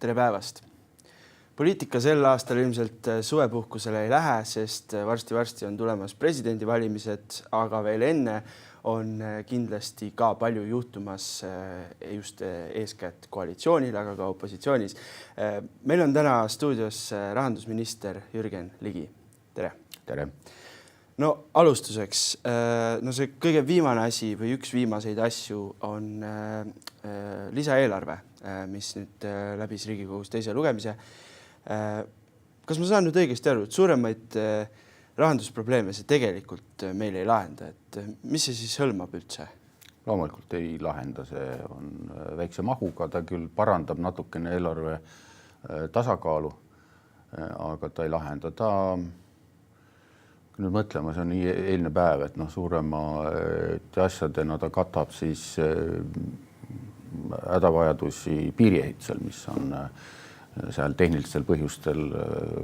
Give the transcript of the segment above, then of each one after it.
tere päevast! Poliitika sel aastal ilmselt suvepuhkusele ei lähe, sest varsti on tulemas presidendivalimised, aga veel enne on kindlasti ka palju juhtumas just eeskätt koalitsioonil, aga ka opositsioonis. Meil on täna stuudios rahandusminister Jürgen Ligi. Tere! Tere! No alustuseks, see kõige viimane asi või üks viimaseid asju on lisaeelarve, mis nüüd läbis Riigikogus teise lugemise. Kas ma saan nüüd õigesti aru, et suuremaid rahandusprobleeme see tegelikult meil ei lahenda, et mis see siis hõlmab üldse? Loomulikult ei lahenda, see on väikse mahuga, ta küll parandab natukene eelarve tasakaalu, aga ta ei lahenda. Ta nüüd mõtlema, see on eilne päev, et suuremate asjadena ta katab siis hädavajadusi piiriehitusel, mis on seal tehnilistel põhjustel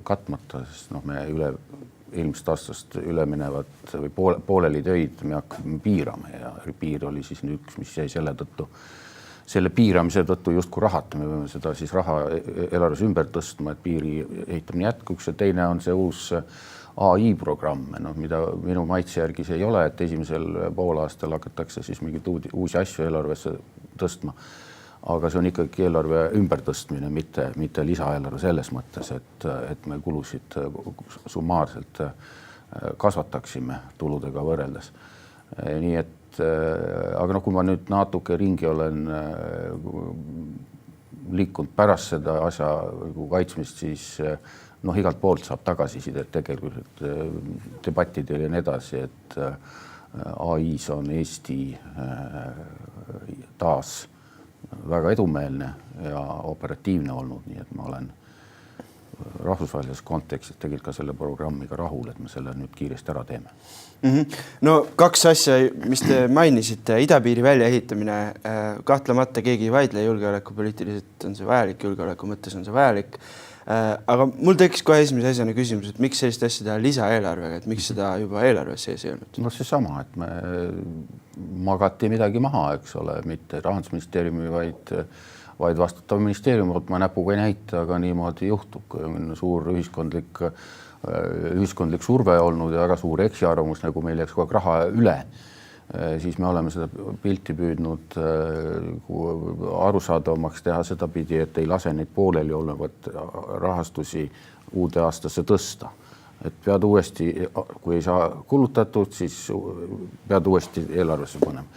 katmata, sest me eelmisest aastast üle minevat või pooleli töid me hakkame piirama ja piir oli siis üks, mis jäi selle piiramise tõttu justkui rahata. Me võime seda siis raha eelarves ümber tõstma, et piiri ehitamine jätkuks ja teine on see uus AI programm, mida minu maitse järgi see ei ole, et esimesel poolaastal hakatakse siis mingeid uusi asju eelarvesse tõstma. Aga see on ikkagi eelarve ümbertõstmine, mitte lisaeelarve selles mõttes, et me kulusid summaarselt kasvataksime tuludega võrreldes. Nii et, aga kui ma nüüd natuke ringi olen liikunud pärast seda asja kaitsmist, siis igalt poolt saab tagasisidet tegelikult debattidel ja nii edasi, et AI-s on Eesti taas väga edumeelne ja operatiivne olnud, nii et ma olen rahvusvahelises kontekstis tegelikult ka selle programmiga rahul, et me selle nüüd kiiresti ära teeme. No kaks asja, mis te mainisite, idapiiri väljaehitamine, kahtlemata keegi ei vaidle, julgeolekupoliitiliselt on see vajalik, julgeoleku mõttes on see vajalik. Aga mul tekkis kohe esimese asjana küsimus, et miks sellist asja teha lisaeelarvega, et miks seda juba eelarves sees ei olnud? See sama, et me magati midagi maha, eks ole, mitte Rahandusministeeriumi, vaid vastutav ministeerium, ma näpuga ei näita, aga niimoodi juhtub, kui on suur ühiskondlik surve olnud ja väga suur eksiarvamus, nagu meil jääks kogu aeg raha üle, siis me oleme seda pilti püüdnud arusaadavamaks teha seda pidi, et ei lase neid pooleli olevat rahastusi uude aastasse tõsta. Et pead uuesti, kui ei saa kulutatud, siis pead uuesti eelarvesse panema.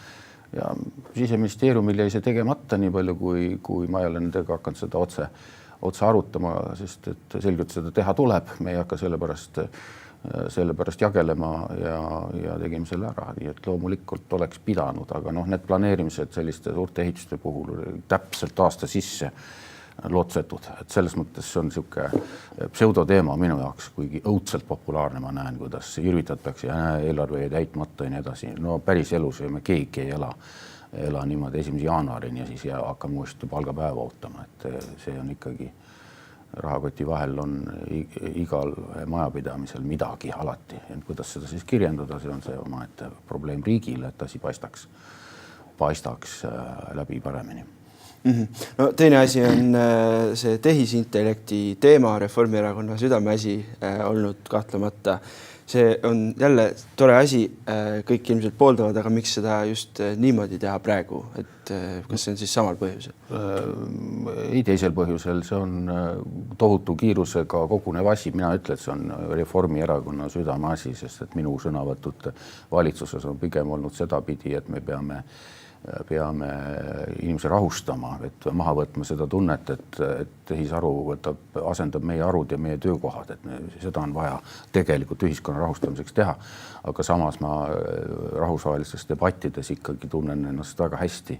Ja Siseministeeriumil jäi see tegemata nii palju, kui ma ei ole nendega hakanud seda otse arutama, sest et selgelt seda teha tuleb. Me ei hakka sellepärast jagelema ja tegime selle ära. Nii et loomulikult oleks pidanud, aga need planeerimised selliste suurte ehituste puhul täpselt aasta sisse lootsetud. Et selles mõttes see on siuke pseudoteema minu jaoks, kuigi õudselt populaarne ma näen, kuidas irvitatakse ja eelarve ei täitmata ja nii edasi. Päris elus me keegi ei ela niimoodi 1. jaanuarini ja siis hakkame uuesti palgapäeva ootama. Et see on ikkagi rahakoti vahel on igal majapidamisel midagi alati. Ja kuidas seda siis kirjendada, see on see omaette probleem riigile, et asi paistaks läbi paremini. No, teine asi on see tehisintellekti teema, Reformierakonna südameasi olnud kahtlemata. See on jälle tore asi, kõik ilmselt pooldavad, aga miks seda just niimoodi teha praegu? Et kas see on siis samal põhjusel? Ei teisel põhjusel, see on tohutu kiirusega kogunev asi. Mina ütlen, et see on Reformierakonna südameasi, sest et minu sõnavõtud valitsuses on pigem olnud seda pidi, et me peame inimese rahustama, et maha võtma seda tunnet, et tehisaru asendab meie arud ja meie töökohad, et seda on vaja tegelikult ühiskonna rahustamiseks teha. Aga samas ma rahvusvahelistes debattides ikkagi tunnen ennast väga hästi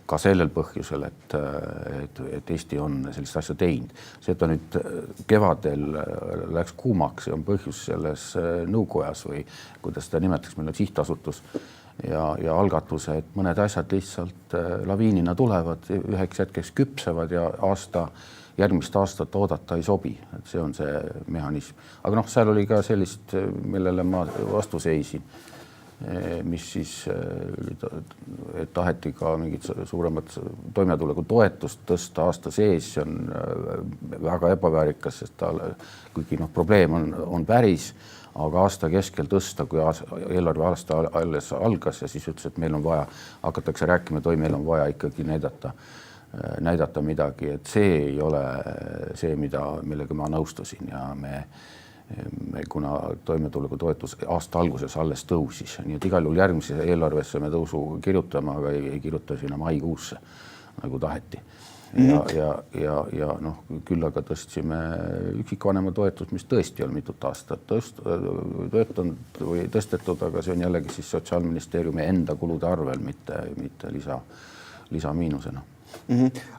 ka sellel põhjusel, et Eesti on sellist asja teinud. See, et ta nüüd kevadel läks kuumaks, see on põhjus selles nõukojas või kuidas ta nimetaks, meil on sihtasutus ja algatuse, et mõned asjad lihtsalt laviinina tulevad, üheks hetkeks küpsevad ja järgmist aastat oodata ei sobi. Et see on see mehhanism. Aga seal oli ka sellist, millele ma vastu seisin. mis siis et taheti ka mingit suuremat toimetuleku toetust tõsta aasta sees, see on väga ebaväärikas, sest kuigi probleem on päris, aga aasta keskel tõsta, kui eelarve aasta alles algas ja siis ütles, et meil on vaja, hakatakse rääkima, et meil on vaja ikkagi näidata midagi, et see ei ole see, millega ma nõustusin ja kuna toimetuleku toetus aasta alguses alles tõusis, nii et igal juhul järgmise eelarvesse me tõusu kirjutame, aga ei kirjuta sinna maikuusse, nagu taheti. Ja küll aga tõstsime üksikvanema toetust, mis tõesti on mitut aastat töötanud või tõstetud, aga see on jällegi siis Sotsiaalministeeriumi enda kulude arvel, mitte lisamiinusena.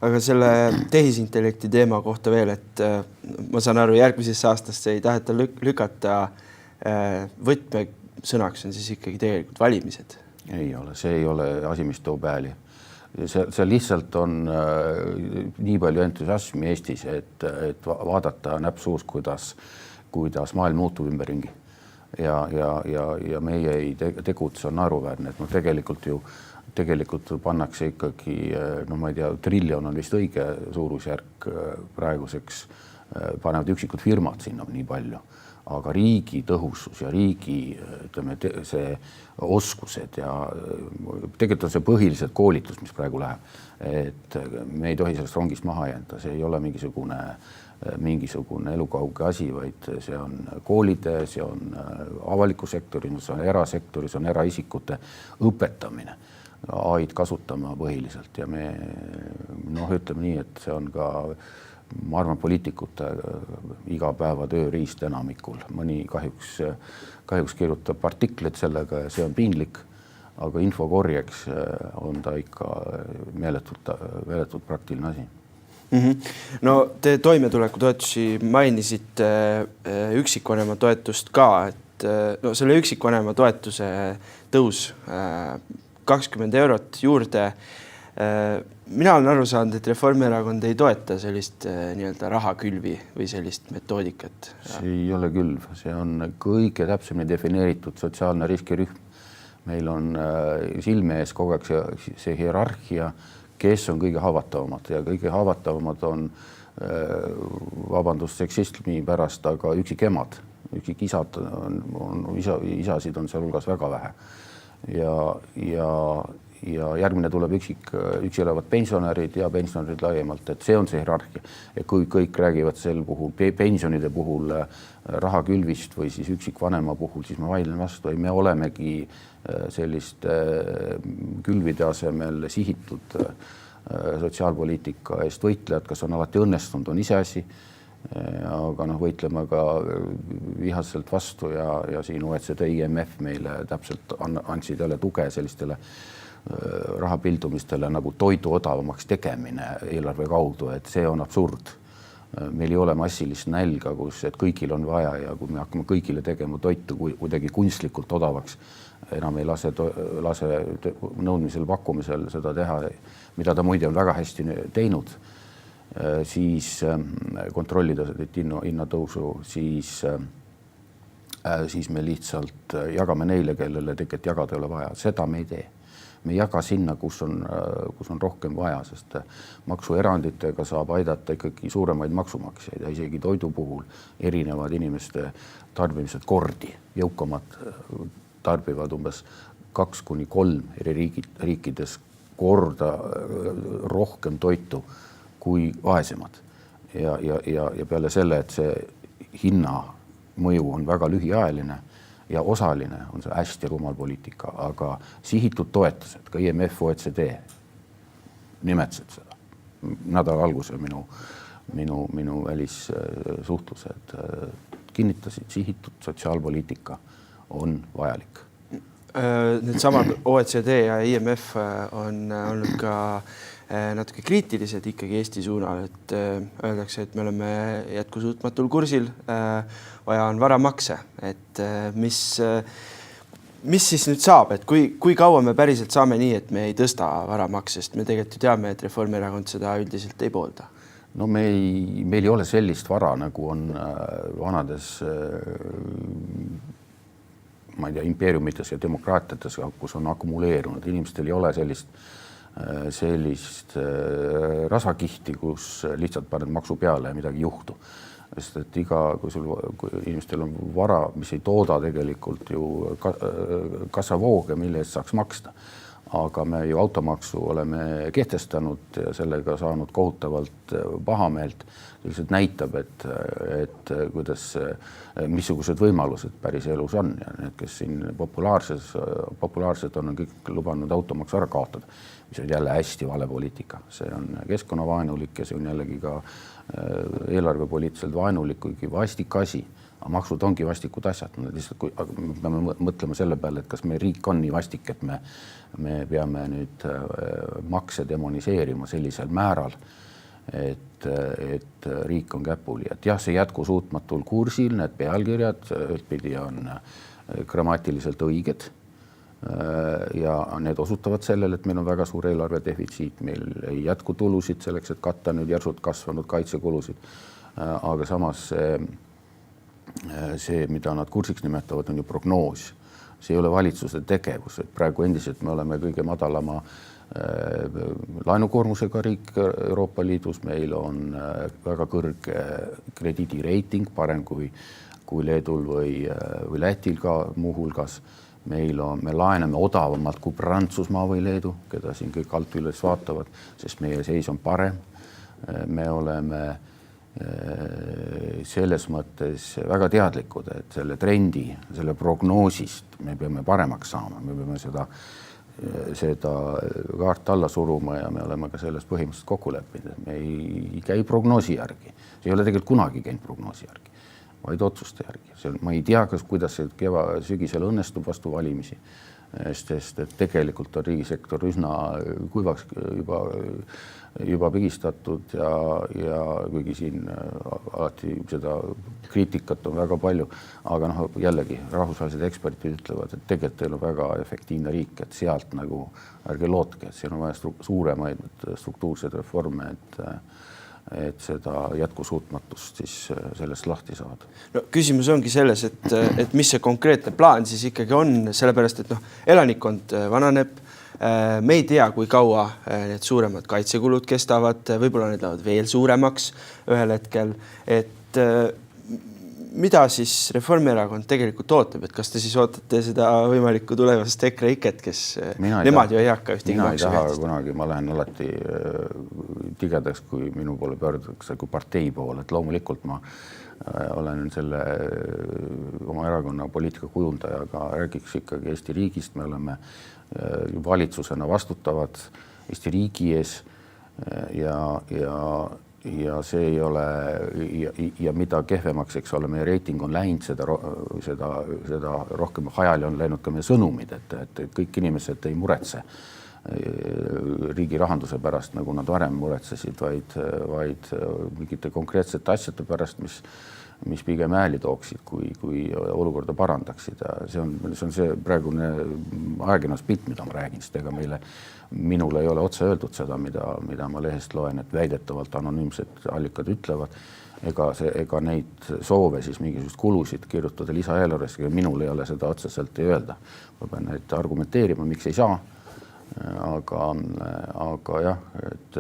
Aga selle tehisintellekti teema kohta veel, et ma saan aru, järgmisesse aastasse ei taheta lükata, võtmesõnaks on siis ikkagi tegelikult valimised. Ei ole, see ei ole asi, mis toob hääli. See lihtsalt on nii palju entusiasmi Eestis, et vaadata näpsuus, kuidas maailm muutub ümberringi. Ja meie ei tegutse on naeruväärne, et tegelikult pannakse ikkagi, ma ei tea, triljon on vist õige suurusjärk praeguseks, panevad üksikud firmad sinna nii palju, aga riigi tõhusus ja riigi see oskused ja tegelikult on see põhiliselt koolitus, mis praegu läheb, et me ei tohi sellest rongist maha jääda, see ei ole mingisugune elukauge asi, vaid see on koolide, see on avaliku sektori, see on erasektori, see on eraisikute õpetamine. AI-d kasutama põhiliselt ja me ütleme nii, et see on ka, ma arvan, poliitikute igapäeva tööriist enamikul. Mõni kahjuks kirjutab artikleid sellega ja see on piinlik, aga infokorjeks on ta ikka meeletult praktiline asi. No te toimetuleku toetusi mainisite üksikvanema toetust ka, et selle üksikvanema toetuse tõus 20 eurot juurde. Mina olen aru saanud, et Reformierakond ei toeta sellist nii-öelda rahakülvi või sellist metoodikat. See ei ole külv, see on kõige täpsemini defineeritud sotsiaalne riskirühm. Meil on silme ees kogu aeg see hierarhia, kes on kõige haavatavamad ja kõige haavatavamad on vabandust seksismi pärast, aga üksikemad, üksikisad isasid on seal hulgas väga vähe. Ja järgmine tuleb üksi elavad pensionärid ja pensionärid laiemalt, et see on see hierarhia. Ja kui kõik räägivad sel puhul, pensionide puhul rahakülvist või siis üksikvanema puhul, siis ma vaidlen vastu. Me olemegi selliste külvide asemel sihitud sotsiaalpoliitika eest võitlejad, kas on alati õnnestunud, on iseasi. Aga võitleme ka vihaselt vastu ja siin OECD, IMF meile täpselt andsid jälle tuge sellistele rahapildumistele nagu toidu odavamaks tegemine eelarve kaudu, et see on absurd. Meil ei ole massilist nälga, et kõigil on vaja ja kui me hakkame kõigile tegema toitu kuidagi kunstlikult odavaks, enam ei lase nõudmisel pakkumisel seda teha, mida ta muide on väga hästi teinud, siis kontrollida hinnatõusu, siis me lihtsalt jagame neile, kellele tegelikult jagada ei ole vaja. Seda me ei tee. Me ei jaga sinna, kus on rohkem vaja, sest maksueranditega saab aidata ikkagi suuremaid maksumaksjaid ja isegi toidu puhul erinevad inimeste tarbimised kordi. Jõukamad tarbivad umbes 2-3 eri riikides korda rohkem toitu kui vaesemad. Ja peale selle, et see hinna mõju on väga lühiajaline ja osaline, on see hästi rumal poliitika, aga sihitud toetused, ka IMF, OECD nimetasid seda. Nädala algusel minu välissuhtlused kinnitasid, sihitud sotsiaalpoliitika on vajalik. Need samad OECD ja IMF on olnud ka natuke kriitilised ikkagi Eesti suunal, et öeldakse, et me oleme jätkusuutmatul kursil, vaja on varamakse, et mis siis nüüd saab, et kui kaua me päriselt saame nii, et me ei tõsta varamaksest, me tegelikult teame, et Reformierakond seda üldiselt ei poolda. No meil ei ole sellist vara, nagu on vanades ma ei tea, impeeriumites ja demokraatiates, kus on akumuleerunud. Inimestel ei ole sellist rasakihti, kus lihtsalt paned maksu peale ja midagi ei juhtu. Sest et kui inimestel on vara, mis ei tooda tegelikult ju kassavooge, mille eest saaks maksta. Aga me ju automaksu oleme kehtestanud ja sellega saanud kohutavalt pahameelt. Lihtsalt näitab, et missugused võimalused päris elus on. Ja need, kes siin populaarsed on kõik lubanud automaksu ära kaotada, mis on jälle hästi vale poliitika. See on keskkonnavaenulik ja see on jällegi ka eelarvepoliitiliselt vaenulik, kuigi vastik asi. Maksud ongi vastikud asjad. Lihtsalt, me peame mõtlema selle peale, et kas meie riik on nii vastik, et me peame nüüd makse demoniseerima sellisel määral, et riik on käpuli. Et jah, see jätkusuutmatul kursil, need pealkirjad ühtpidi on grammatiliselt õiged ja need osutavad sellele, et meil on väga suur eelarvedefitsiit, meil ei jätku tulusid selleks, et katta nüüd järsult kasvanud kaitsekulusid, aga samas see, mida nad kursiks nimetavad, on ju prognoos. See ei ole valitsuse tegevus, et praegu endiselt me oleme kõige madalama laenukoormusega riik Euroopa Liidus, meil on väga kõrge krediidireiting, parem kui Leedul või Lätil ka muuhulgas. Me laename odavamalt kui Prantsusmaa või Leedu, keda siin kõik alt üles vaatavad, sest meie seis on parem. Me oleme selles mõttes väga teadlikud, et selle trendi, selle prognoosist me peame paremaks saama, me peame seda kaart alla suruma ja me oleme ka selles põhimõtteliselt kokku leppinud, et me ei käi prognoosi järgi. See ei ole tegelikult kunagi käinud prognoosi järgi, vaid otsuste järgi. Ma ei tea, kuidas see sügisel õnnestub vastu valimisi, sest et tegelikult on riigisektor üsna kuivaks juba pigistatud ja kuigi siin alati seda kriitikat on väga palju, aga jällegi rahvusvahelised eksperdid ütlevad, et tegelikult teil on väga efektiivne riik, et sealt nagu ärge lootke, et siin on vaja suuremaid struktuurseid reforme, et seda jätkusuutmatust siis sellest lahti saada. No, küsimus ongi selles, et mis see konkreetne plaan siis ikkagi on, sellepärast, et elanikkond vananeb, me ei tea, kui kaua need suuremad kaitsekulud kestavad, võib-olla need lähevad veel suuremaks ühel hetkel, et mida siis Reformierakond tegelikult ootab, et kas te siis ootate seda võimalikku tulevast EKRE-iket, kes nemad ju ei hakka ühtegi maksu kehtestada? Kunagi ma lähen alati tigedaks, kui minu poole pöördutakse kui partei poole, et loomulikult ma olen selle oma erakonna poliitika kujundajaga, räägiks ikkagi Eesti riigist, me oleme valitsusena vastutavad Eesti riigi ees ja see ei ole ja mida kehvemaks, eks ole, meie reiting on läinud, seda rohkem hajali on läinud ka meie sõnumid, et kõik inimesed ei muretse riigi rahanduse pärast, nagu nad varem muretsesid, vaid mingite konkreetsete asjade pärast, mis pigem hääli tooksid, kui olukorda parandaksid. See on see praegune ajakirjanduspilt, mida ma räägin, sest ega minul ei ole otse öeldud seda, mida ma lehest loen, et väidetavalt anonüümsed allikad ütlevad, ega neid soove siis mingisugust kulusid kirjutada lisaeelarvesse, minul ei ole seda otseselt ei öelda. Ma pean neid argumenteerima, miks ei saa. Aga jah, et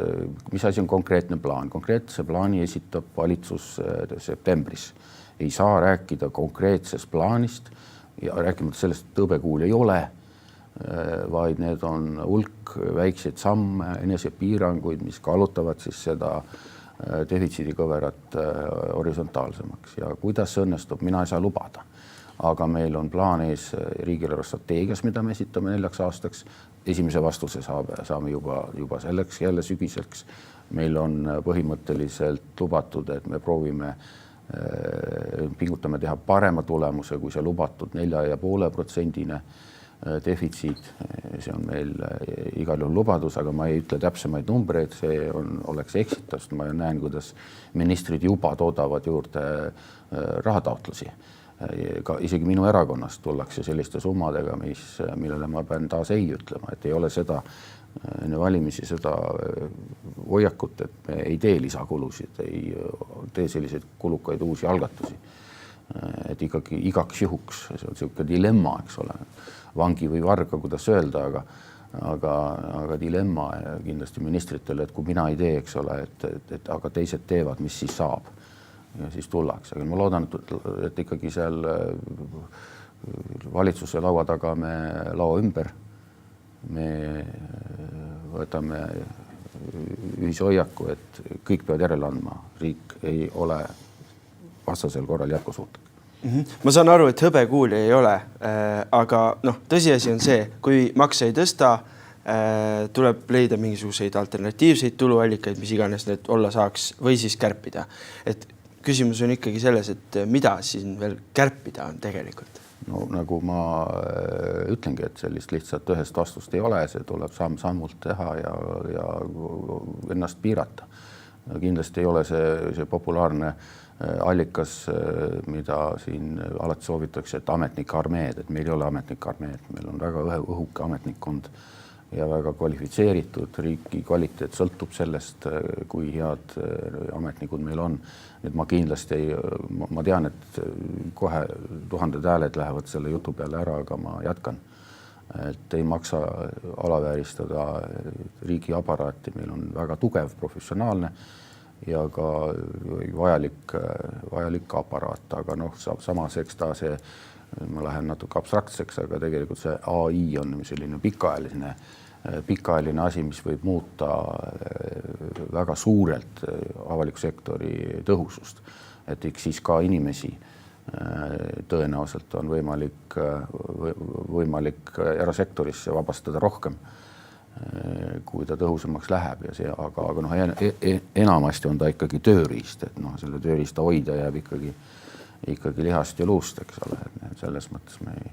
mis asi on konkreetne plaan? Konkreetse plaani esitab valitsus septembris. Ei saa rääkida konkreetsest plaanist ja rääkimata sellest, et tõbekuul ei ole, vaid need on hulk väikseid samme, enesepiiranguid, mis kallutavad siis seda defitsiidikõverat horisontaalsemaks. Ja kuidas see õnnestub, mina ei saa lubada. Aga meil on plaan ees riigieelarve strateegias, mida me esitame 4 aastaks. Esimese vastuse saame juba selleks jälle sügiseks. Meil on põhimõtteliselt lubatud, et me proovime pingutame teha parema tulemuse, kui see lubatud 4,5% defitsiit. See on meil igal juhul lubadus, aga ma ei ütle täpsemaid numbreid, see oleks eksitust. Ma näen, kuidas ministrid juba toodavad juurde rahataotlusi. Isegi minu erakonnast tullakse selliste summadega, millele ma pean taas ei ütlema, et ei ole seda enne valimisi seda hoiakut, et me ei tee lisakulusid, ei tee selliseid kulukaid uusi algatusi. et ikkagi igaks juhuks, see on niisugune dilemma, eks ole, vangi või varga, kuidas öelda, aga dilemma kindlasti ministritele, et kui mina ei tee, eks ole, et aga teised teevad, mis siis saab ja siis tullakse. Aga ma loodan, et ikkagi seal valitsuse laua taga me lao ümber, me võtame ühishoiaku, et kõik peavad järele andma, riik ei ole vastasel korral jätkusuutlik. Ma saan aru, et hõbekuuli ei ole, aga tõsiasi on see, kui makse ei tõsta, tuleb leida mingisuguseid alternatiivseid tuluallikaid, mis iganes need olla saaks, või siis kärpida. Et küsimus on ikkagi selles, et mida siin veel kärpida on tegelikult? No nagu ma ütlengi, et sellist lihtsalt ühest vastust ei ole, see tuleb samm-sammult teha ja ennast piirata. Kindlasti ei ole see populaarne allikas, mida siin alati soovitakse, et ametnike armeed, et meil ei ole ametnike armeed, meil on väga õhuke ametnikkond ja väga kvalifitseeritud, riigi kvaliteet sõltub sellest, kui head ametnikud meil on. Nüüd ma kindlasti ma tean, et kohe 1000 hääled lähevad selle jutu peale ära, aga ma jätkan. Et ei maksa alavääristada riigi aparaati, meil on väga tugev, professionaalne ja ka vajalik aparaat, aga samas eks ta see, ma lähen natuke abstraktseks, aga tegelikult see AI on selline pikaajaline asi, mis võib muuta väga suurelt avaliku sektori tõhusust, et siis ka inimesi tõenäoliselt on võimalik erasektorisse vabastada rohkem, kui ta tõhusamaks läheb ja see, aga enamasti on ta ikkagi tööriist, et selle tööriista hoida jääb ikkagi lihast ja luust, eks ole, selles mõttes nii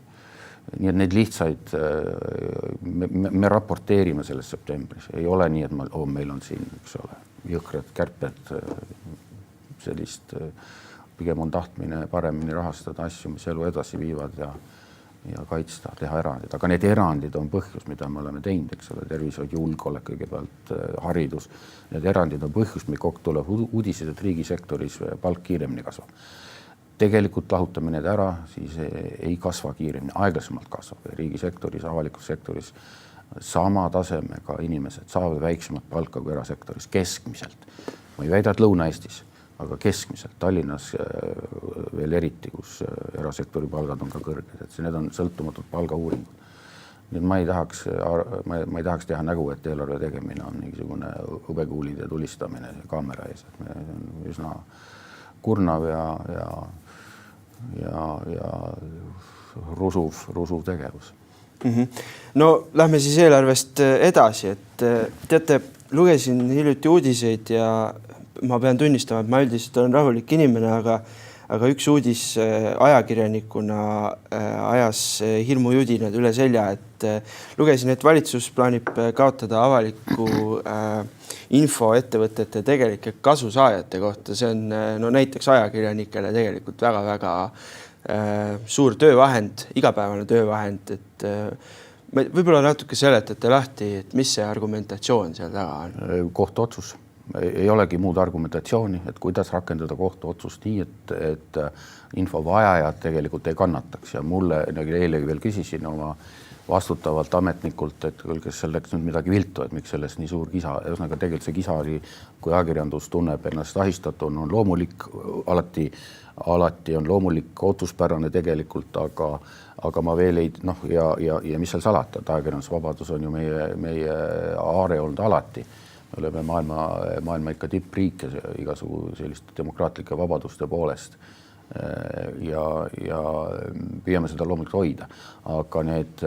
et neid lihtsaid, me raporteerime selles septembris, ei ole nii, et meil on siin, eks ole, jõhkrad kärped, sellist, pigem on tahtmine paremini rahastada asju, mis elu edasi viivad ja kaitsta, teha erandid, aga need erandid on põhjus, mida me oleme teinud, eks ole, tervishoid, julgeolek, kõigepealt haridus, need erandid on põhjus, meil kokku tuleb uudised, et riigisektoris palk kiiremini kasvab. Tegelikult lahutame need ära, siis ei kasva kiiremini, aeglasemalt kasvab riigisektoris, avalikus sektoris sama tasemega inimesed saavad väiksemat palka kui erasektoris keskmiselt. Ma ei väida, et Lõuna-Eestis, aga keskmiselt Tallinnas veel eriti, kus erasektori palgad on ka kõrged, et need on sõltumatud palgauuringud. Nüüd ma ei tahaks teha nägu, et eelarve tegemine on mingisugune hõbekuulide tulistamine kaamera ees, et me on üsna kurnav ja rusuv tegevus. No lähme siis eelarvest edasi, et teate, lugesin hiljuti uudiseid ja ma pean tunnistama, et ma üldiselt olen rahulik inimene, aga üks uudis ajakirjanikuna ajas hirmujudinad üle selja, et lugesin, et valitsus plaanib kaotada avaliku infoettevõtete tegelike kasusaajate kohta. See on näiteks ajakirjanikele tegelikult väga-väga suur töövahend, igapäevane töövahend, et võib-olla natuke seletate lahti, et mis see argumentatsioon seal taga on? Kohtuotsus. Ei olegi muud argumentatsiooni, et kuidas rakendada kohtuotsust nii, et infovajajad tegelikult ei kannataks ja mulle eile veel küsisin oma vastutavalt ametnikult, et kas seal läks nüüd midagi viltu, et miks sellest nii suur kisa, ühesõnaga tegelikult see kisa oli, kui ajakirjandus tunneb ennast ahistatuna, on loomulik, alati on loomulik otsuspärane tegelikult, aga ma veel ei, ja mis seal salata, et ajakirjandusvabadus on ju meie aare olnud alati. Me oleme maailma ikka tippriik ja igasugu selliste demokraatlike vabaduste poolest ja püüame seda loomulikult hoida. Aga need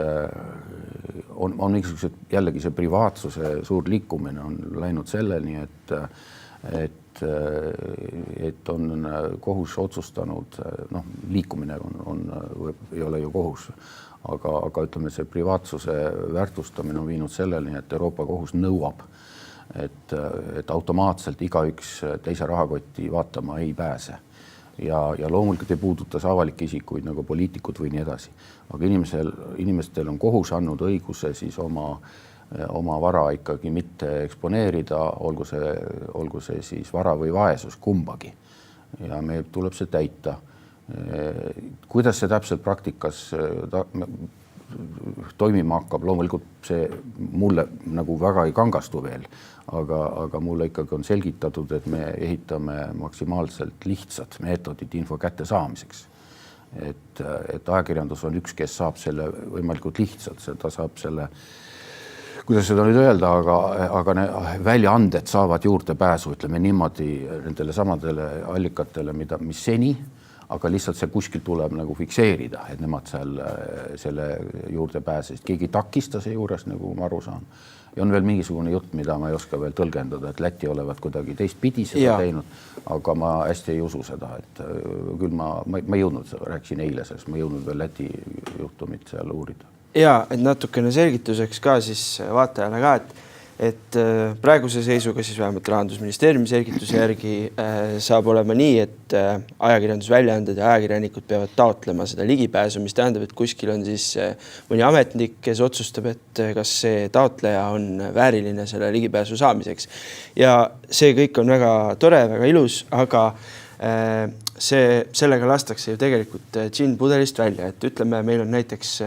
on mingisugused, jällegi see privaatsuse suur liikumine on läinud selleni, et on kohus otsustanud, liikumine ei ole ju kohus, aga ütleme, see privaatsuse väärtustamine on viinud selleni, et Euroopa kohus nõuab, et automaatselt igaüks teise rahakoti vaatama ei pääse. Ja loomulikult ei puuduta see avalikke isikuid nagu poliitikud või nii edasi. Aga inimestel on kohus andnud õiguse siis oma vara ikkagi mitte eksponeerida, olgu see siis vara või vaesus kumbagi. Ja meil tuleb see täita. Kuidas see täpselt praktikas toimima hakkab, loomulikult see mulle nagu väga ei kangastu veel, aga mulle ikkagi on selgitatud, et me ehitame maksimaalselt lihtsad meetodid info kättesaamiseks. Et ajakirjandus on üks, kes saab selle võimalikult lihtsalt, ta saab selle, kuidas seda nüüd öelda, aga väljaanded saavad juurdepääsu, ütleme niimoodi, nendele samadele allikatele, mis seni, aga lihtsalt see kuskil tuleb nagu fikseerida, et nemad seal selle juurde pääsesid. Keegi takista see juures, nagu ma aru saan. Ja on veel mingisugune jutt, mida ma ei oska veel tõlgendada, et Läti olevat kuidagi teistpidi seda teinud, aga ma hästi ei usu seda, et küll ma ei jõudnud, rääkisin eile sellest, ma ei jõudnud veel Läti juhtumit seal uurida. Ja, et natukene selgituseks ka siis vaatajale ka, et praeguse seisuga siis vähemalt Rahandusministeeriumi selgituse järgi saab olema nii, et ajakirjandusväljaanded ja ajakirjanikud peavad taotlema seda ligipääsu, mis tähendab, et kuskil on siis mõni ametnik, kes otsustab, et kas see taotleja on vääriline selle ligipääsu saamiseks. Ja see kõik on väga tore, väga ilus, aga sellega lastakse ju tegelikult džinn pudelist välja, et ütleme, meil on näiteks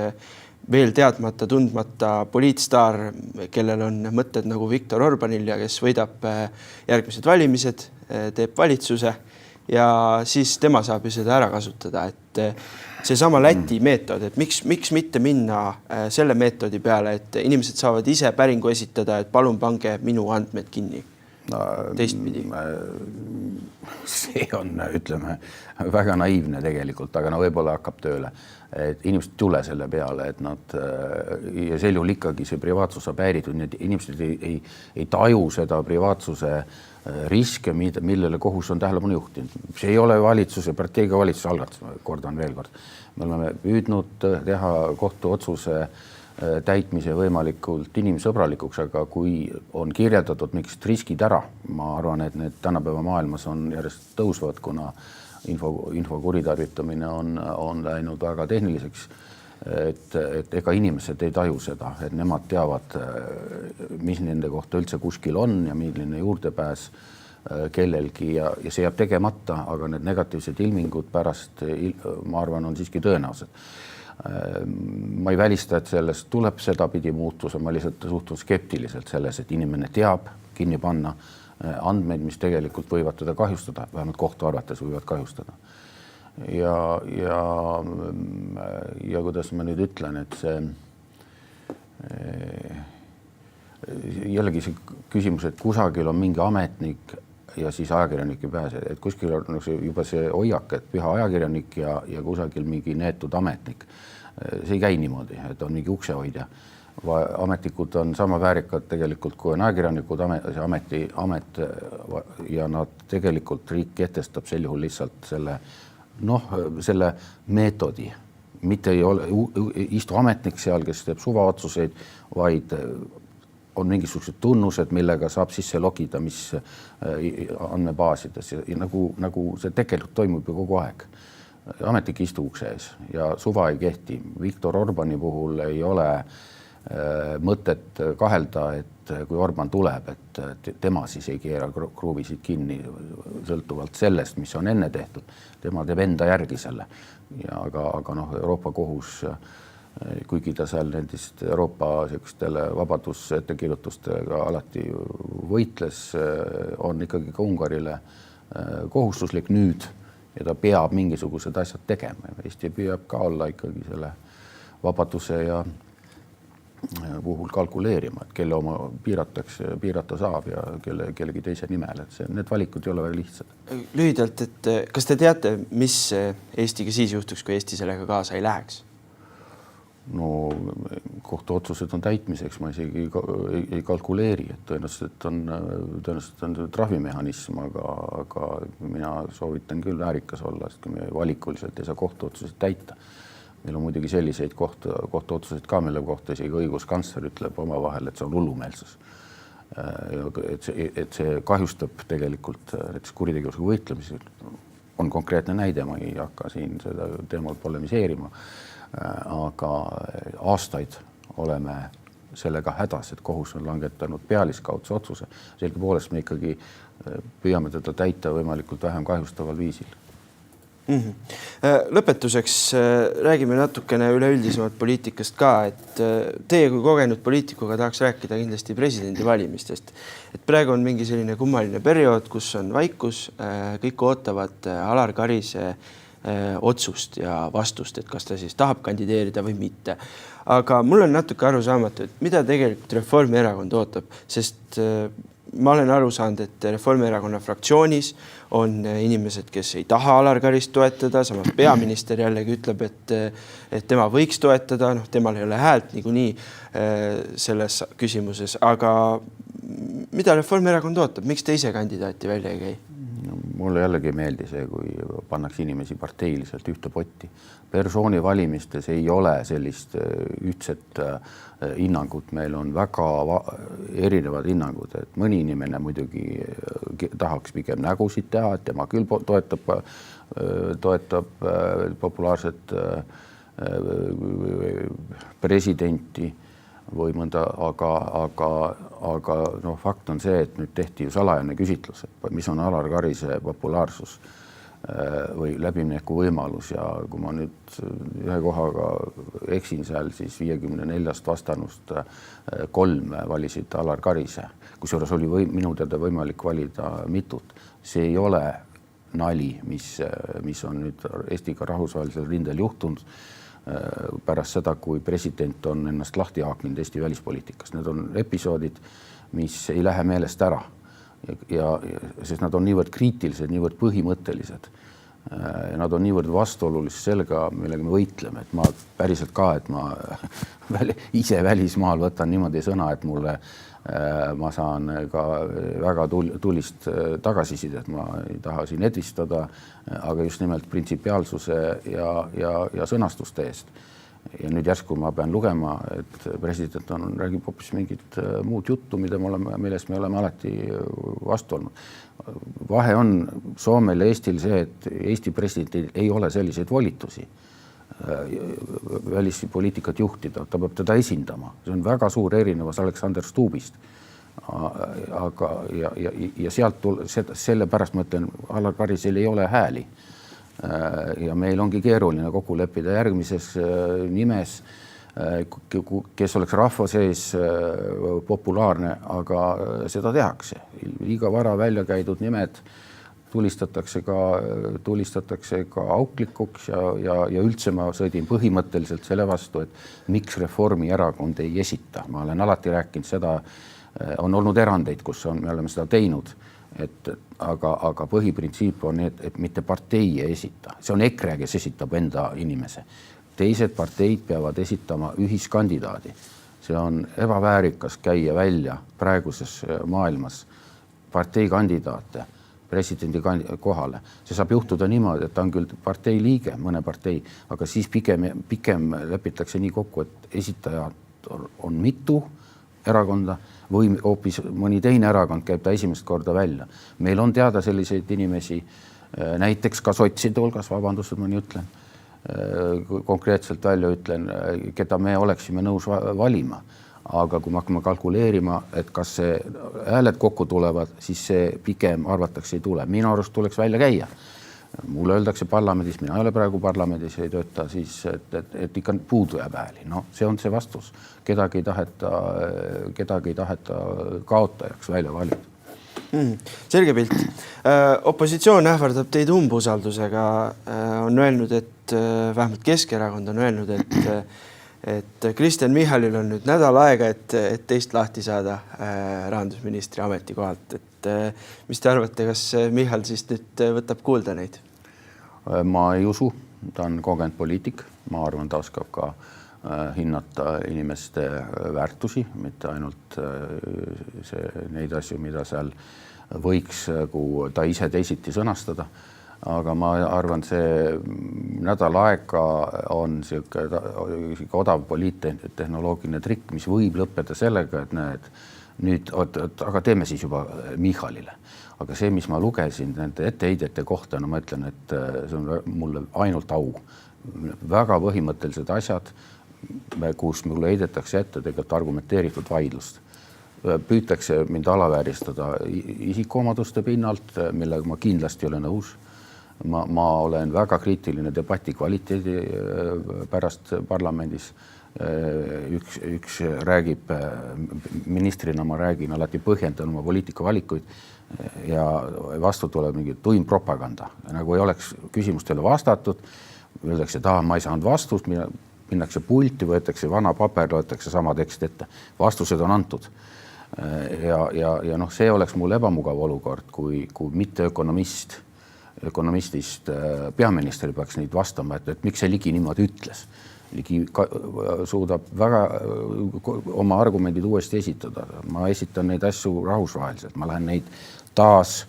veel teadmata, tundmata poliitstaar, kellel on mõtted nagu Viktor Orbanil ja kes võidab järgmised valimised, teeb valitsuse ja siis tema saab ju seda ära kasutada, et see sama Läti meetod, et miks mitte minna selle meetodi peale, et inimesed saavad ise päringu esitada, et palun pange minu andmed kinni. Teistpidi. See on, ütleme, väga naiivne tegelikult, aga võib-olla hakkab tööle. Et inimesed tule selle peale, et nad ja sel juhul ikkagi see privaatsus saab häiritud, nii et inimesed ei taju seda privaatsuse riske, millele kohus on tähelepanu juhtinud. See ei ole valitsuse, parteiga valitsuse algatus, kordan veel kord. Me oleme püüdnud teha kohtuotsuse täitmise võimalikult inimsõbralikuks, aga kui on kirjeldatud mingid riskid ära, ma arvan, et need tänapäeva maailmas on järjest tõusvad, kuna info kuritarvitamine on läinud väga tehniliseks, et ega inimesed ei taju seda, et nemad teavad, mis nende kohta üldse kuskil on ja milline juurdepääs kellelgi ja see jääb tegemata, aga need negatiivsed ilmingud pärast, ma arvan, on siiski tõenäosed. Ma ei välista, et sellest tuleb sedapidi muutuse, ma lihtsalt suhtun skeptiliselt selles, et inimene teab kinni panna andmeid, mis tegelikult võivad teda kahjustada, vähemalt kohtu arvates võivad kahjustada. Ja kuidas ma nüüd ütlen, et see jällegi see küsimus, et kusagil on mingi ametnik ja siis ajakirjanik ei pääse, et kuskil on juba see hoiak, et püha ajakirjanik ja kusagil mingi neetud ametnik. See ei käi niimoodi, et on mingi uksehoidja. Ametnikud on sama väärikad tegelikult kui on ajakirjanikud, amet ja nad tegelikult riik kehtestab sel juhul lihtsalt selle meetodi. Mitte ei ole istu ametnik seal, kes teeb suvaotsuseid, vaid on mingisugused tunnused, millega saab sisse logida, mis andmebaasides ja nagu see tegelikult toimub ju kogu aeg. Ametnik istu ukse ees ja suva ei kehti. Viktor Orbani puhul ei ole mõtet kahelda, et kui Orban tuleb, et tema siis ei keera kruuvisid kinni sõltuvalt sellest, mis on enne tehtud. Tema teeb enda järgi selle. Aga Euroopa kohus, kuigi ta seal nendest Euroopa vabadusettekirjutustega alati võitles, on ikkagi ka Ungarile kohustuslik nüüd ja ta peab mingisugused asjad tegema. Eesti püüab ka olla ikkagi selle vabaduse ja puhul kalkuleerima, et kelle oma piirata saab ja kellegi teise nimel. Et need valikud ei ole väga lihtsad. Lühidalt, et kas te teate, mis Eestiga siis juhtuks, kui Eesti sellega kaasa ei läheks? No kohtuotsused on täitmiseks, ma isegi ei kalkuleeri, et tõenäoliselt on trahvimehhanism, aga mina soovitan küll väärikas olla, sest kui me valikuliselt ei saa kohtuotsused täita. Meil on muidugi selliseid kohtuotsuseid ka, mille kohta isegi õiguskantsler ütleb omavahel, et see on hullumeelsus. Et see kahjustab tegelikult näiteks kuritegevusega võitlemisel. On konkreetne näide, ma ei hakka siin seda teemal polemiseerima, aga aastaid oleme sellega hädas, et kohus on langetanud pealiskaudse otsuse. Selge poolest me ikkagi püüame teda täita võimalikult vähem kahjustaval viisil. Lõpetuseks räägime natukene üleüldisemalt poliitikast ka, et teie kui kogenud poliitikuga tahaks rääkida kindlasti presidendivalimistest. Et praegu on mingi selline kummaline periood, kus on vaikus, kõik ootavad Alar Karise otsust ja vastust, et kas ta siis tahab kandideerida või mitte. Aga mul on natuke aru saamatu, et mida tegelikult Reformierakond ootab, sest ma olen aru saanud, et Reformierakonna fraktsioonis on inimesed, kes ei taha Alar Karist toetada, samas peaminister jällegi ütleb, et tema võiks toetada, temal ei ole häält niikuinii selles küsimuses, aga mida Reformierakond ootab, miks te ise kandidaati välja ei käi? Mulle jällegi ei meeldi see, kui pannakse inimesi parteiliselt ühte potti. Persooni valimistes ei ole sellist ühtset hinnangut, meil on väga erinevad hinnangud, et mõni inimene muidugi tahaks pigem nägusid teha, et tema küll toetab populaarset presidenti või mõnda, aga fakt on see, et nüüd tehti ju salajane küsitlus, mis on Alar Karise populaarsus või läbimineku võimalus ja kui ma nüüd ühe kohaga eksin seal, siis 54 vastanust 3 valisid Alar Karise, kusjuures oli minu teada võimalik valida mitut. See ei ole nali, mis on nüüd Eestiga rahvusvahelisel rindel juhtunud pärast seda, kui president on ennast lahti haakninud Eesti välispoliitikas. Need on episoodid, mis ei lähe meelest ära, sest nad on niivõrd kriitilised, niivõrd põhimõttelised. Nad on niivõrd vastuolulised sellega, millega me võitleme. Et ma päriselt ka, et ma ise välismaal võtan niimoodi sõna, et ma saan ka väga tulist tagasisidet, ma ei taha siin edvistada, aga just nimelt printsipiaalsuse ja sõnastuste eest. Ja nüüd järsku ma pean lugema, et president räägib hoopis mingit muud juttu, millest me oleme alati vastu olnud. Vahe on Soomel ja Eestil see, et Eesti presidendil ei ole selliseid volitusi välispoliitikat juhtida, ta peab teda esindama. See on väga suur erinevus Alexander Stubbist. Aga ja sealt sellepärast ma ütlen, Alar Karisel ei ole hääli. Ja meil ongi keeruline kokku leppida järgmises nimes, kes oleks rahva sees populaarne, aga seda tehakse. Liiga vara välja käidud nimed tulistatakse ka auklikuks ja üldse ma sõidin põhimõtteliselt selle vastu, et miks Reformierakond ei esita. Ma olen alati rääkinud seda, on olnud erandeid, kus me oleme seda teinud, aga põhiprintsiip on, et mitte partei ei esita. See on EKRE, kes esitab enda inimese. Teised parteid peavad esitama ühiskandidaadi. See on ebaväärikas käia välja praeguses maailmas partei kandidaate presidendi kohale. See saab juhtuda niimoodi, et ta on küll partei liige, mõne partei, aga siis pikem lepitakse nii kokku, et esitajad on mitu erakonda või hoopis mõni teine erakond käib ta esimest korda välja. Meil on teada selliseid inimesi, näiteks ka sotside hulgas, vabandust, et ma nii ütlen, konkreetselt välja ütlen, keda me oleksime nõus valima. Aga kui me hakkame kalkuleerima, et kas see hääled kokku tulevad, siis see pigem arvatakse ei tule. Minu arust tuleks välja käia. Mulle öeldakse parlamendis, mina ei ole praegu parlamendis, ei tööta, siis, et ikka puudu jääb hääli. No, see on see vastus. Kedagi ei taheta kaotajaks välja valida. Selge pilt. Opositsioon ähvardab teid umbusaldusega. On öelnud, et vähemalt Keskerakond on öelnud, et Kristen Michalil on nüüd nädal aega, et teist lahti saada rahandusministri ametikohalt. Et mis te arvate, kas Michal siis nüüd võtab kuulda neid? Ma ei usu, ta on kogenud poliitik. Ma arvan, ta oskab ka hinnata inimeste väärtusi, mitte ainult neid asju, mida seal võiks, kui ta ise teisiti sõnastada. Aga ma arvan, see nädal aega on selline odav poliittehnoloogiline trikk, mis võib lõppeda sellega, et nüüd, aga teeme siis juba Michalile. Aga see, mis ma lugesin nende etteheidete kohta, no ma ütlen, et see on mulle ainult au. Väga põhimõttelised asjad, kus mulle heidetakse ette tegelikult argumenteeritud vaidlust. Püütakse mind alavääristada isikuomaduste pinnalt, millega ma kindlasti ei ole nõus. ma olen väga kriitiline debati kvaliteedi pärast parlamendis. Üks räägib, ministrina ma räägin, alati põhjendan oma poliitikavalikuid ja vastu tuleb mingi tuim propaganda. Nagu ei oleks küsimustele vastatud, öeldakse, et ma ei saanud vastust, minnakse pulti, võetakse vana paber, loetakse sama tekst ette. Vastused on antud. Ja see oleks mul ebamugav olukord, kui mitte ökonomistist peaminister peaks neid vastama, et miks see Ligi niimoodi ütles. Ligi suudab väga oma argumendid uuesti esitada. Ma esitan neid asju rahvusvaheliselt. Ma lähen neid taas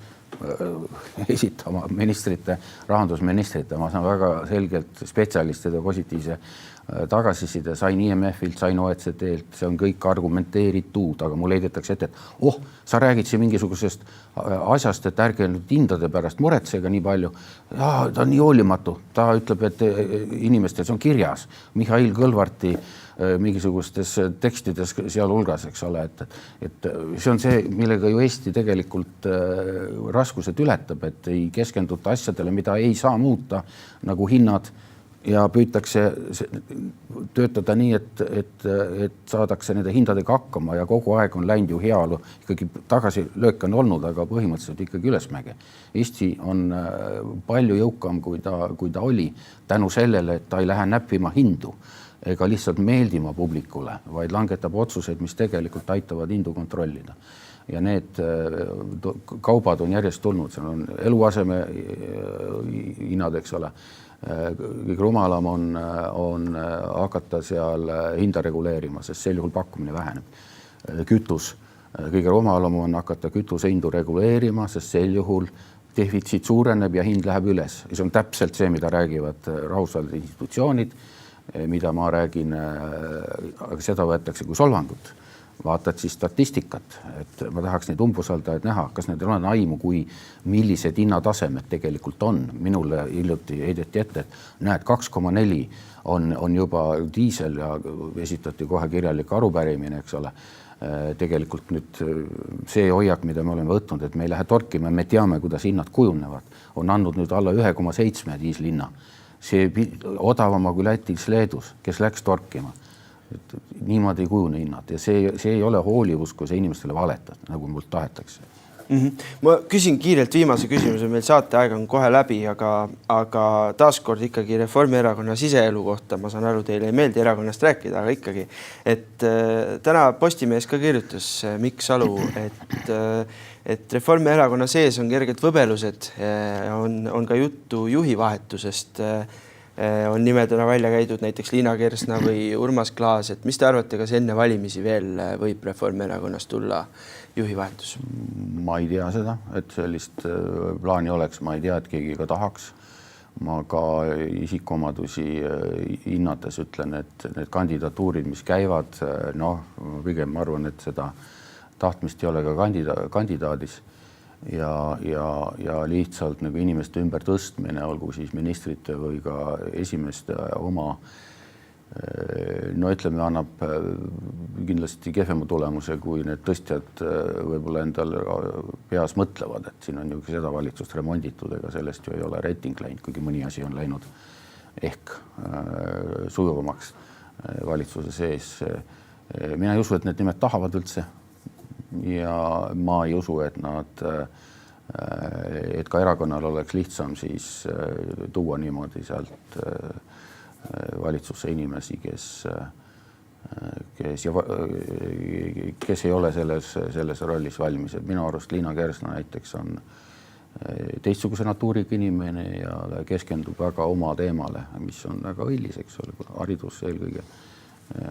esitama rahandusministrite. Ma saan väga selgelt spetsialistide positiivse tagasiside, sain IMF-ilt, sain OECD-lt, see on kõik argumenteeritud, aga mul heidetakse ette, et sa räägid siin mingisugusest asjast, et ärge nüüd hindade pärast muretsega nii palju. Ta on nii hoolimatu, ta ütleb, et inimestel see on kirjas, Mihhail Kõlvarti mingisugustes tekstides sealhulgas, eks ole, et see on see, millega ju Eesti tegelikult raskused ületab, et ei keskenduta asjadele, mida ei saa muuta, nagu hinnad, ja püütakse töötada nii, et saadakse nende hindadega hakkama ja kogu aeg on läinud ju heaolu, ikkagi tagasilöök on olnud, aga põhimõtteliselt ikkagi ülesmäge. Eesti on palju jõukam, kui ta oli, tänu sellele, et ta ei lähe näppima hindu ega lihtsalt meeldima publikule, vaid langetab otsuseid, mis tegelikult aitavad hindu kontrollida. Ja need kaubad on järjest tulnud, seal on eluaseme hinnad, eks ole. Kõige rumalam on hakata seal hinda reguleerima, sest sel juhul pakkumine väheneb. Kütus. Kõige rumalam on hakata kütuse hindu reguleerima, sest sel juhul defitsiit suureneb ja hind läheb üles. Ja see on täpselt see, mida räägivad rahvusvahelised institutsioonid, mida ma räägin, aga seda võetakse kui solvangut. Vaatad siis statistikat, et ma tahaks neid umbusaldajaid näha, kas need on aimu, kui millised hinnatasemed tegelikult on. Minule hiljuti heideti ette, et näed, 2,4 on juba diisel ja esitati kohe kirjalik arupärimine, eks ole. Tegelikult nüüd see hoiak, mida me oleme võtnud, et me ei lähe torkima, me teame, kuidas hinnad kujunevad, on andnud nüüd alla 1,7 diislinna. See odavama kui Lätis, Leedus, kes läks torkima. Et niimoodi ei kujune hinnad ja see ei ole hoolivus, kui see inimestele valetad, nagu mult tahetakse. Ma küsin kiirelt viimase küsimuse, meil saateaeg on kohe läbi, aga taaskord ikkagi Reformierakonna siseelu kohta, ma saan aru, teile ei meeldi erakonnast rääkida, aga ikkagi, et täna Postimees ka kirjutas Mikk Salu, et Reformierakonna sees on kergelt võbelused, on ka juttu juhivahetusest, on nimedena välja käidud näiteks Liina Kersna või Urmas Klaas, et mis te arvate, kas enne valimisi veel võib Reformierakonnast tulla juhivahetus? Ma ei tea seda, et sellist plaani oleks, ma ei tea, et keegi ka tahaks. Ma ka isikuomadusi hinnates ütlen, et need kandidatuurid, mis käivad, pigem ma arvan, et seda tahtmist ei ole ka kandidaadis. Ja lihtsalt nagu inimeste ümber tõstmine, olgu siis ministrite või ka esimeste oma, ütleme, annab kindlasti kehvema tulemuse, kui need tõstjad võib-olla endal peas mõtlevad, et siin on ju seda valitsust remonditud, ega sellest ju ei ole reiting läinud, kuigi mõni asi on läinud ehk sujuvamaks valitsuse sees. Mina ei usu, et need nimed tahavad üldse. Ja ma ei usu, et ka erakonnal oleks lihtsam siis tuua niimoodi sealt valitsusse inimesi, kes ei ole selles rollis valmis. Et minu arust Liina Kersna näiteks on teistsuguse natuuriga inimene ja keskendub väga oma teemale, mis on väga õilis, eks ole, haridus eelkõige.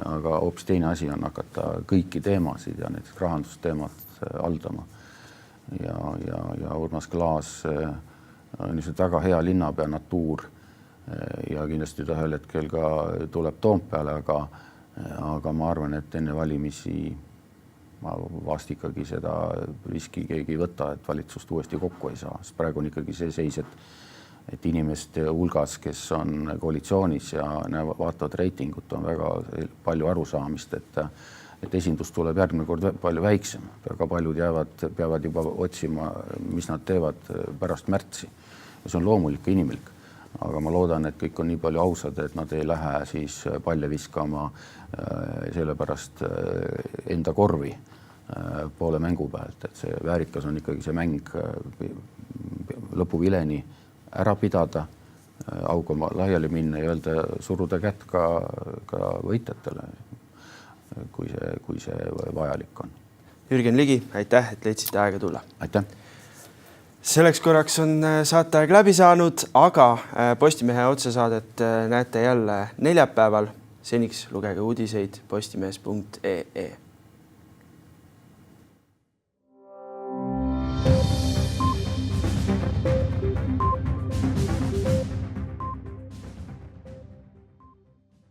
Aga hoopis teine asi on hakata kõiki teemasid ja näiteks rahandusteemat haldama. Ja Urmas Klaas on väga hea linnapea natuur ja kindlasti ta ühel hetkel ka tuleb Toompeale, aga ma arvan, et enne valimisi ma vast ikkagi seda riski keegi ei võta, et valitsust uuesti kokku ei saa. Sest praegu on ikkagi see seis, et inimeste hulgas, kes on koalitsioonis ja vaatavad reitingut, on väga palju arusaamist, et esindus tuleb järgmine kord palju väiksem. Väga paljud peavad juba otsima, mis nad teevad pärast märtsi. see on loomulik ja inimlik. Aga ma loodan, et kõik on nii palju ausad, et nad ei lähe siis palle viskama sellepärast enda korvi poole mängu pealt, et see väärikas on ikkagi see mäng lõpuvileni ära pidada, auga laiali minna ja öelda, suruda kätt ka võitjatele, kui see vajalik on. Jürgen Ligi, aitäh, et leidsite aega tulla. Aitäh! Selleks korraks on saateaeg läbi saanud, aga Postimehe otsesaadet näete jälle neljapäeval. Seniks lugege uudiseid postimees.ee.